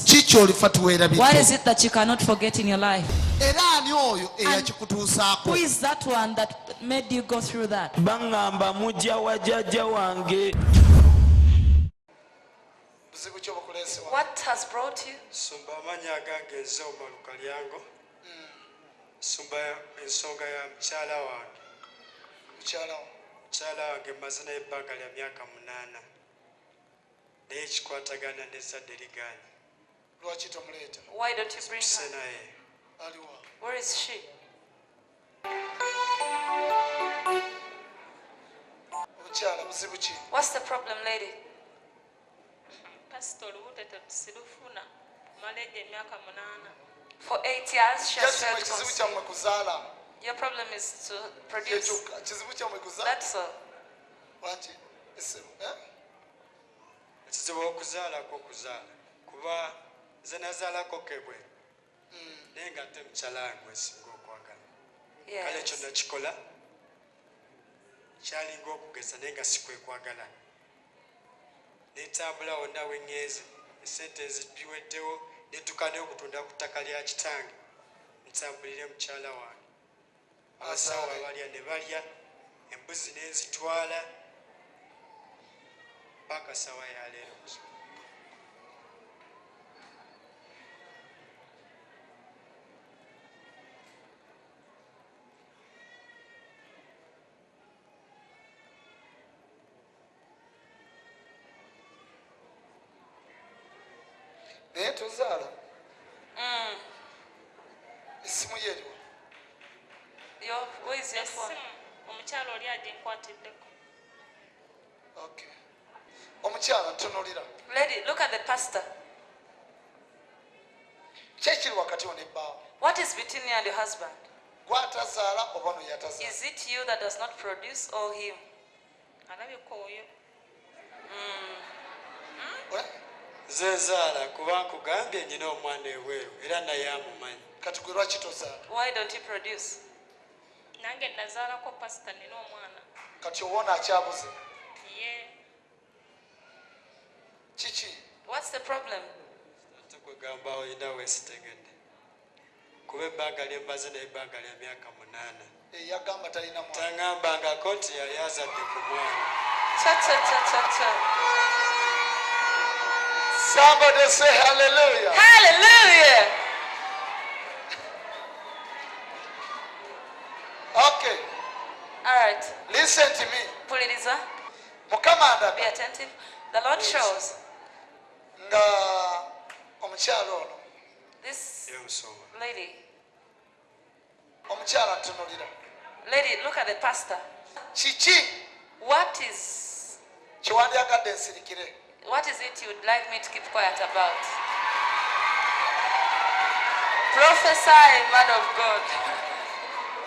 What is it that you cannot forget in your life? Who is that one that made you go through that? What has brought you? Why don't you bring her? Where is she? What's the problem, lady? For 8 years she has failed to conceive. Your problem is to produce. That's all. Netambula wonna w'emyezi esente ezibiweddewo netukane okutunda ku ttaka lya kitange nsambulire mukyala wange abasawo abalya ne balya embuzi n'enzitwala paka sawa ya leero. Tuzala. Isimu yetu. Where is your phone? Omukyala oli adinkwatiddeko. Okay. Omukyala tunulira. Lady, look at the pastor. Kyekiri wakati wano ebbaawo. What is between you and your husband? Gwatazaala oba no yatazaala. Is it you that does not produce or him? Alabika oyo. Zezaala kuba nkugambye nnyina omwana eweeru era naye amumanyi. Kati gwe lwaki tozaala? Why don't you produce? Nange nazaalako pasita nina omwana. Kati owona akyabuze. Ye. Kiki? What's the problem? Tekugamba olina weesitegedde. Kuba ebbanga lye mbaze n'ebbanga lya myaka 8. Yagamba talina mwana. Tangambanga koti yali azadde ku mwana. Cha. Somebody say hallelujah. Hallelujah. Okay. All right. Listen to me. Puliriza. Mukama Be attentive. The Lord shows nga omukyala ono. This lady. Omukyala ntunulira. Lady, look at the pastor. Kiki? What is kiwandiyagadde nsirikire? What is it you would like me to keep quiet about? Prophesy, man of God.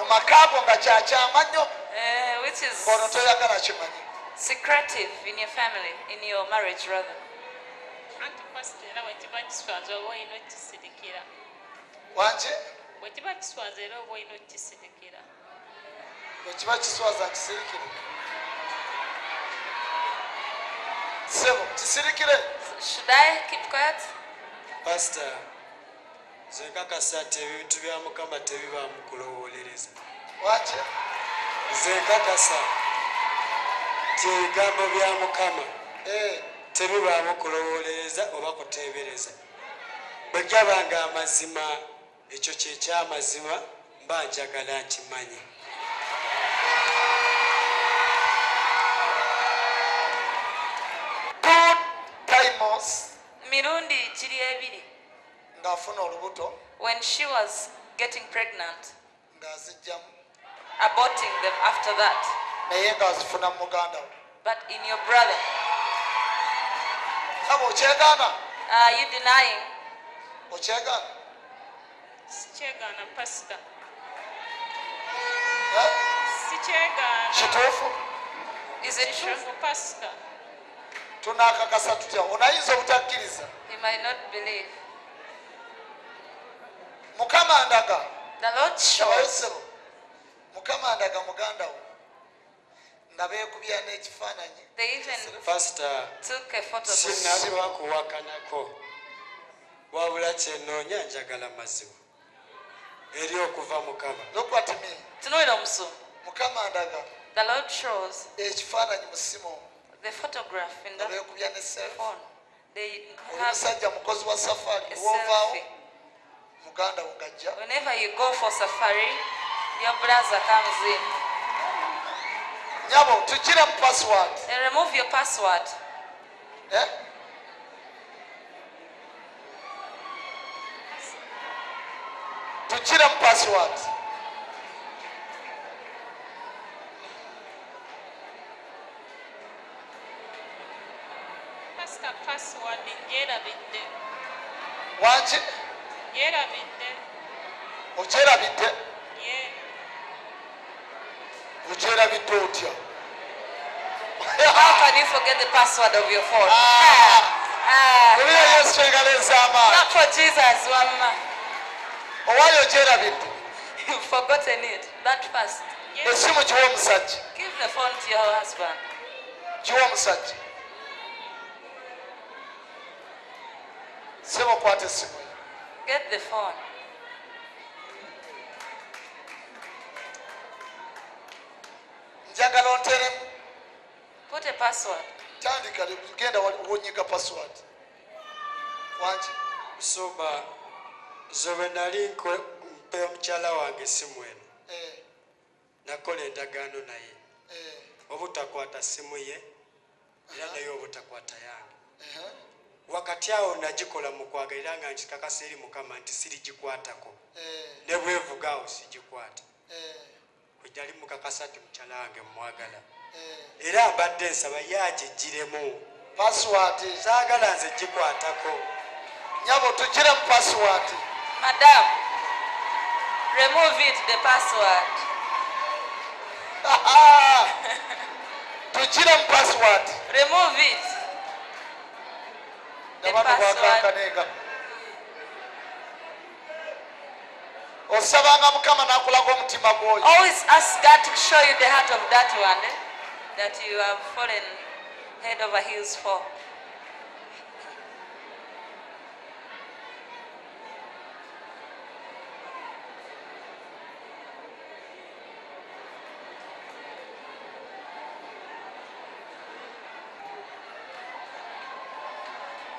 Omakago nga kyakyama nnyo. Which is ono toyagala kimanyi. Secretive in your family, in your marriage rather. Anti pastor era wekiba kiswaza oba olina okisirikira. Wanje? Wekiba kiswaza era oba olina okisirikira. Wekiba kiswaza nkisirikire. Sebo, kisirikire. Should I keep quiet? Pastor, zekakasa ate ebintu bya Mukama tebibaamu kulowolereza. Wanje? Zekakasa nti ebigambo bya Mukama tebibaamu kulowolereza oba kuteebereza. Bwe gabanga amazima, ekyo kyekyamazima mba njagala nkimanyi. Mirundi chiri ebiri. Ngafuna olubuto. When she was getting pregnant, ngazijjamu. Aborting them after that. Naye ngazifuna muganda. But in your brother. Kabo okyegana? Are you denying? Okyegana? Sikyegana pastor. Sikyegana. Kituufu? Is it true for pastor? Tunakakasa tutya onayinza obutakkiriza. He might not believe. Mukama ndaga. The Lord shows. Mukama ndaga muganda wo. Ngabeekubya n'ekifaananyi. They even Pastor took a photo. Sinnabiwa kuwakanako. wabula kyenoonya njagala mazima eri okuva mukama. Look at me. Tunoira omusu. Mukama andaga The Lord shows ekifaananyi mu simu the photograph in the beekubya ne selfie. phone. They Oli have musajja mukozi wa safari a wovaawo selfie. muganda wo gajja Whenever you go for safari, your brother comes in. nyabo tugire mu password. They remove your password. Eh? Tugire mu password. Pastor password ngyerabidde. Wanki Ngyerabidde. okyerabidde Ye. okyerabidde otya? How can you forget the password of your phone? Obuya Yesu engalo ez'amaanyi. Not for Jesus, Wamma. Owaayo okyerabidde. You've forgotten it. That fast. Essimu kiwa omusajja. Give the phone to your husband. Kiwa omusajja. Sebo kwata essimu yo. Get the phone. Njagala onteremu. Put a password. Tandika genda wonyiga password. Wanki Musumba zobe nali mpe omukyala wange essimu eno nakola endagaano naye obutakwata simu ye era naye obutakwata yange. Wakati awo nagikola mu kwagalira nga nkikakasa eri Mukama nti sirigikwatako ne bwevuga awo sigikwata. Kwejali mukakasa nti mukyala wange mwagala era mbadde nsaba yagigiremu password. saagala nze gikwatako. Nyabo tugire mu password. Madam, remove it, the password. Tugire mu password. Remove it. The Abantu password. bwakankanega. Osabanga Mukama n'akulaga omutima gwoyo. Always ask God to show you the heart of that one that you have fallen head over heels for.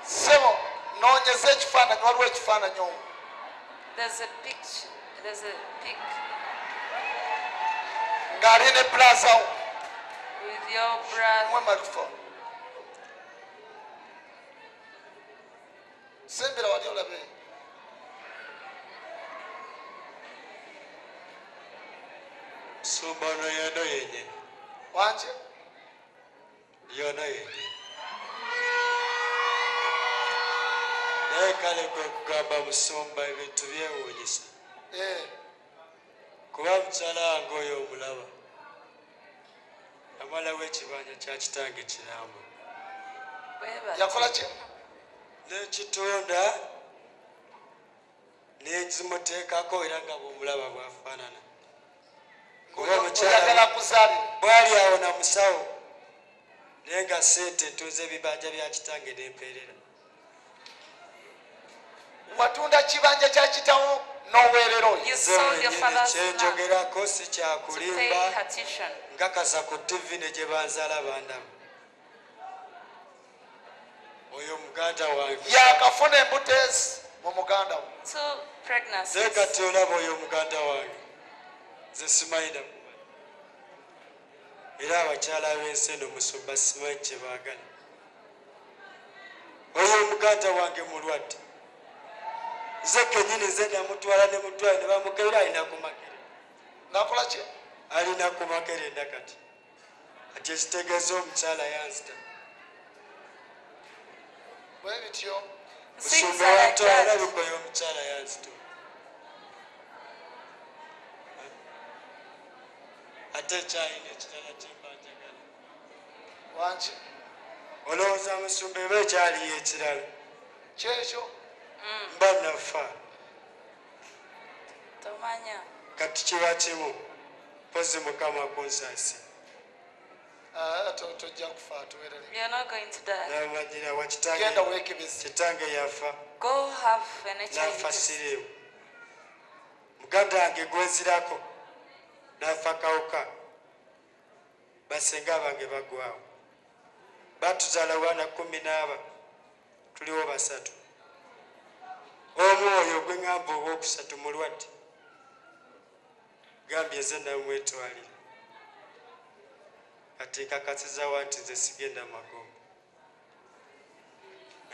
Sebo noonyeza ekifaananyi waliwo ekifaananyi omwo. There's a picture. There's a pic Ng'ali ne blaza wo. with your brother. Mwe microphone. Sembera wali olabe. Musumba ono yeno yenyini. Wanki Yona yenyini. Naye kale kwe kugamba Musumba ebintu byewuunyisa. Kuba mukyala wange oyo omulaba amalawo ekibanja kya kitange kiramu yakola ki? n'ekitonda n'ekimuteekako era nga bw'omulaba bw'afaanana. Kuba Oyagala omukyala kuzaalira. bwali awo na musawo naye nga ssente ntunze ebibanja bya kitange n'empeerera. Watunda kibanja kya kitawo n'oweerera oyo. You sold your father's land kyenjogerako si to pay kyakulimba her tuition. nkakasa ku TV ne gye banzaala bandaba. Oyo muganda wange Yakafuna embuto ezi mu muganda wo. 2 pregnancies. naye kati olaba oyo muganda wange nze simanyi nakuba era abakyala b'ensi eno Musumba simanyi kye baagala. Oyo muganda wange mulwadde nze kennyini nze namutwala ne mutwala ne bamukeera alina ku makere. Nakola ki? Alina ku makerenda kati ati ekitegeeza omukyala yanzita. Bwe bityo Things Musumba are like watwala that. lukoyo omukyala yanzita. Ate ekyayina ekirala kyembanjagala. wanki Olowooza Musumba eba ekyaliyo ekirala kyekyo mba nafa. Tomanya. Kati kiba kimu mpozi Mukama kunsaasi. tojja kufa atuweerere. You're not going to die. Namanyira Genda wakitange weekebeze. kitange yafa. Go have an HIV. Nafa sireewo. Muganda wange gwenzirako nafa kawuka. Basenga bange bagwawo. Batuzaala abaana 14 tuliwo basatu. Omwoyo gwe ngamba ogwokusatu mulwadde. Gambye nze namwetwalira. Kati kakasizawo nti nze sigenda magombe.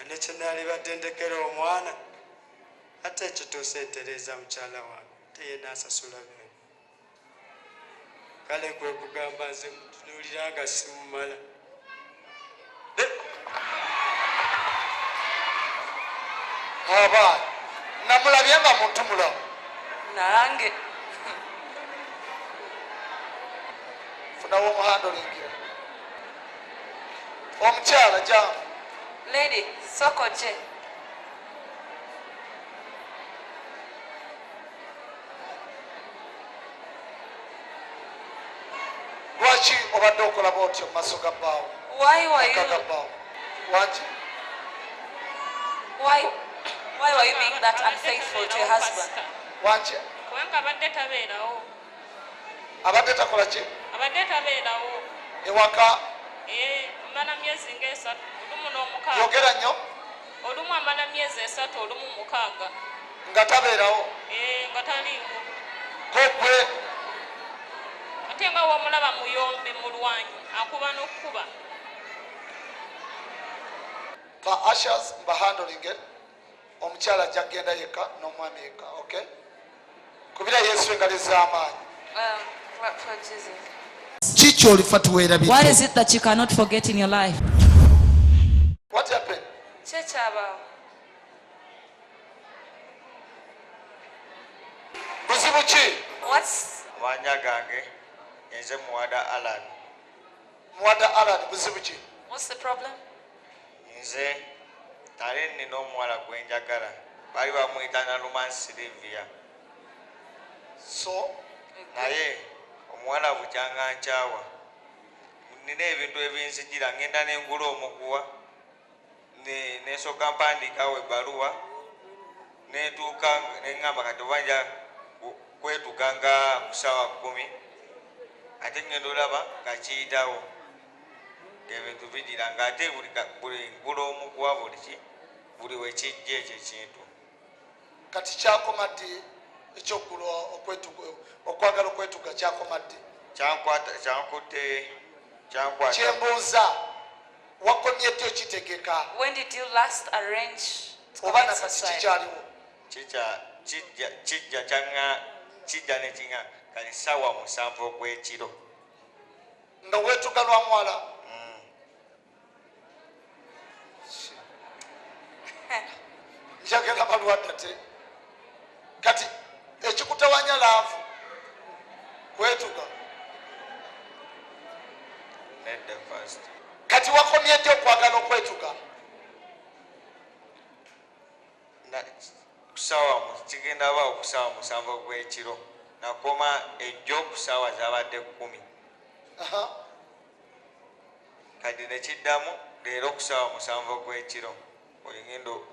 Ne kyenalibadde ndekera omwana ate ekituuse entereeza mukyala wange teyena asasula byo. Kale kwe kugamba nze mutunuulira nga simumala. Abaana namulabye nga muntu mulamu. Nange. Funawo omuhandolingira. Omukyala jangu. Lady, sokoche. Lwaki obadde okola bw'otyo mu maaso ga bbaawo? Why were Ga you bbaawo. Lwaki? why were you being that unfaithful to your husband? Lwaki? Kubanga abadde tabeerawo. Abadde takola ki? Abadde tabeerawo. Ewaka. Amala myezi ng'esatu, olumu n'omukaaga. Yogera nnyo. Olumu amala myezi 3, olumu 6. Nga tabeerawo. Nga taliiwo. Gwe. Ate nga wamulaba muyombe mulwanyi akuba n'okkuba. Ba ushers mbahandolinge. Omukyala ajja kgenda yekka n'omwami yekka. Okay? Kubira Yesu engali z'amaanyi. For Jesus. Kyolifa Tewerabidde. What is it that you cannot forget in your life? What happened? Chechabawo. Buzibu ki? What's Amanya gange nze muwada Alan. Muwada Alan buzibu ki? what's the problem? Nze tale nina omuwala gwe njagala. Bali bamuyita Naluman Sylvia. So Naye omuwala bukyanga nkyawa. Nina ebintu ebinzijira ngenda n'engula omuguwa. Nesooka mpandiikawo ebbaluwa. Netuuka neŋŋamba kati obanja kwetuuka nga ku ssaawa 10. Ate ngenda olaba nga kiyitawo. Ebintu bigira ng'ate buli ngula omuguwa buli wekijja ekyo ekintu. kati kyakoma ddi ekyokugula okwagala okwetuga kyakoma ddi? Kyankwata. Kyembuuza wakomye ddi okitegeka? When did you last arrange to Oba commit nakati suicide? kikyaliwo? Kijja ne kinga kali ssaawa 7 ogw'ekiro. Nga weetuga lwa muwala? Njagala balwadde te. Kati ekikutawanya laavu kwetuga. Nedda first. Kati wakomye ddi okwagala okwetuga? Kigenda baawo ku ssaawa 7 ogw'ekiro. Nakoma ejjo ku ssaawa zabadde 10. Kati ne kiddamu leero ku ssaawa 7 ogw'ekiro. Oyingendo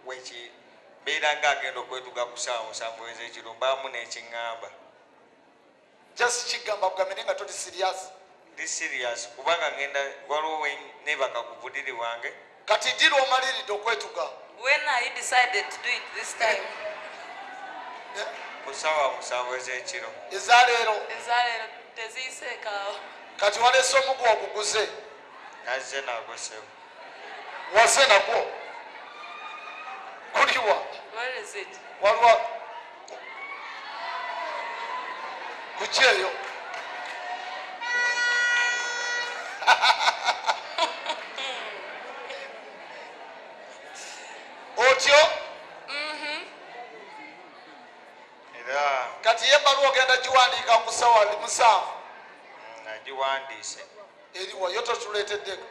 weki beera ng'agenda okwetuga ku ssaawa 7 ez'ekiro mbaamu n'ekiŋŋamba. Just kigamba bugambe nga toli serious. Ndi serious kubanga ngenda waliwo nebaka ku budiri bwange. Kati ddi lw'omaliridde okwetuga? When are you decided to do it this time? Ku ssaawa 7 ez'ekiro. Ezaleero. Ezalero teziiseekaawo. Kati waleese omuguwa oguguze? Nazze nagosewo. Wazze nagwo? Kuliwa? Where is it? Waliwo kuki eyo? Otyo? Era Kati ye ebbaluwa ogenda giwandiika ku ssaawa 7. nagiwandiise. Eriwa yo totuleeteddeko.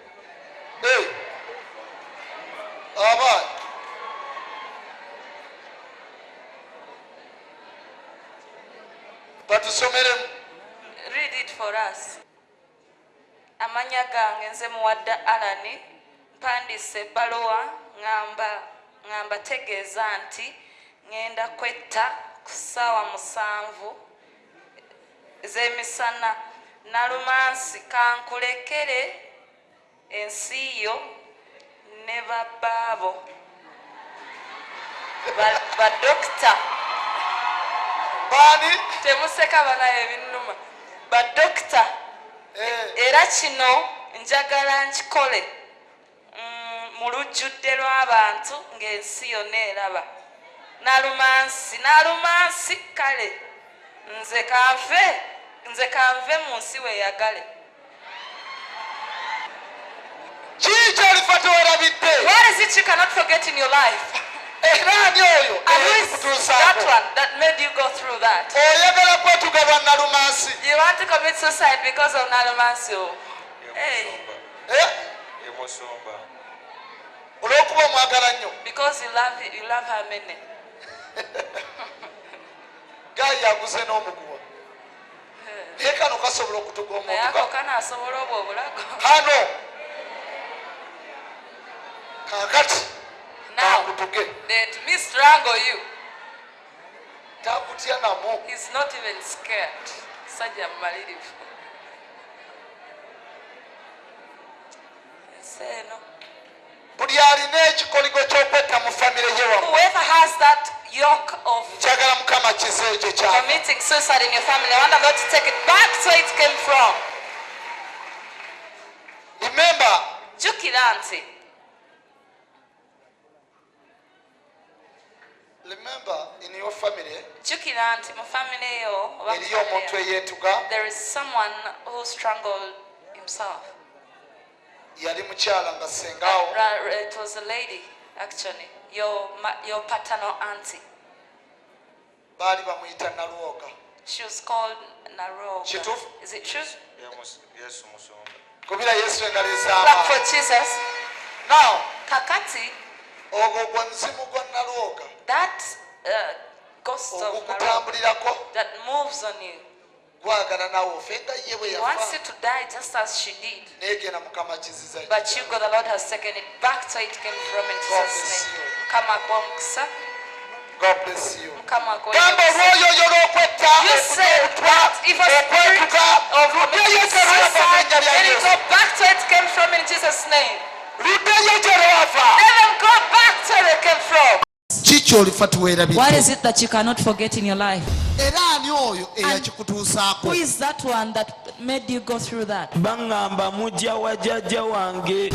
Abaana batusomeremu. Read it for us. Amanya gange nze muwadde Alani mpandiise ebbaluwa ngamba ngamba tegeeza nti ngenda kwetta ku ssaawa 7 ez'emisana nalumansi kankulekere ensi yo ne babbaabo badokita bani temuseka banaye ebinnuma badokita era kino njagala nkikole mu lujjudde lw'abantu ng'ensi yonna eraba nalumansi kale nze kanve mu nsi weeyagale. Kyolifa Tewerabidde. What is it you cannot forget in your life? Eraani oyo And who is that one that made you go through that? oyagala kwetuga bannalumansi. You want to commit suicide because of nalumansi? Hey. Emusumba. Olw'okuba omwagala nnyo. Because you love her many. Gayi yaguze n'omuguwa. Naye kano kasobola okutuga omuntu. Naye ako kanaasobola obwo obulago. Kano kakati Now, let me strangle you. takutya namo. He's not even scared. Sajja mmalirivu. Enseno. Buli alina ekikoligo ky'okwetta mu famire ye wamu. Whoever has that yoke of Kyagala Mukama kize ekyo kyava. committing suicide in your family, I want the Lord to take it back to where it came from. Remember, Jukira nti. remember in your family, Jukira nti mu family yo oba mu eriyo omuntu family yo, eyeetuga there is someone who strangled himself. yali mukyala nga sengaawo It was a lady, actually, your paternal auntie. baali bamuyita Nalwoga. She was called Naroga. Kituufu? Is it true? Yesu musumba. Kubira Yesu engalo Clap for ez'amaanyi. Jesus. Now, Kakati, ogwo gwe muzimu gwa Nalwoga that ghost of Naroga ogukutambulirako that moves on you, gwagala naawe ofe nga ye bwe he wants you yafa to die just as she did. naye genda Mukama kiziza But you, God, the Lord has taken it back to where it came from in Jesus' name. Mukama akuwa omukisa. God bless you. Mukama akuwa Gamba omukisa. olwoyo oyo olw'okwetta You said that if a spirit of committing suicide, let it go back to where it came from in Jesus' name. luddeyo gye lwava. Let them go back to where they came from. Ki Kyolifa Tewerabidde. What is it that you cannot forget in your life? Era ani oyo eyakikutuusaako? Who is that one that made you go through that? Bangamba mujja wa jjajja wange.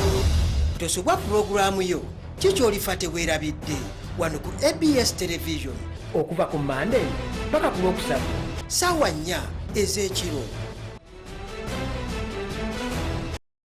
Tosobwa pulogulaamu yo Ki Kyolifa Tewerabidde wano ku ABS television okuva ku Monday paka ku Lwokusatu ssaawa 4 ez'ekiro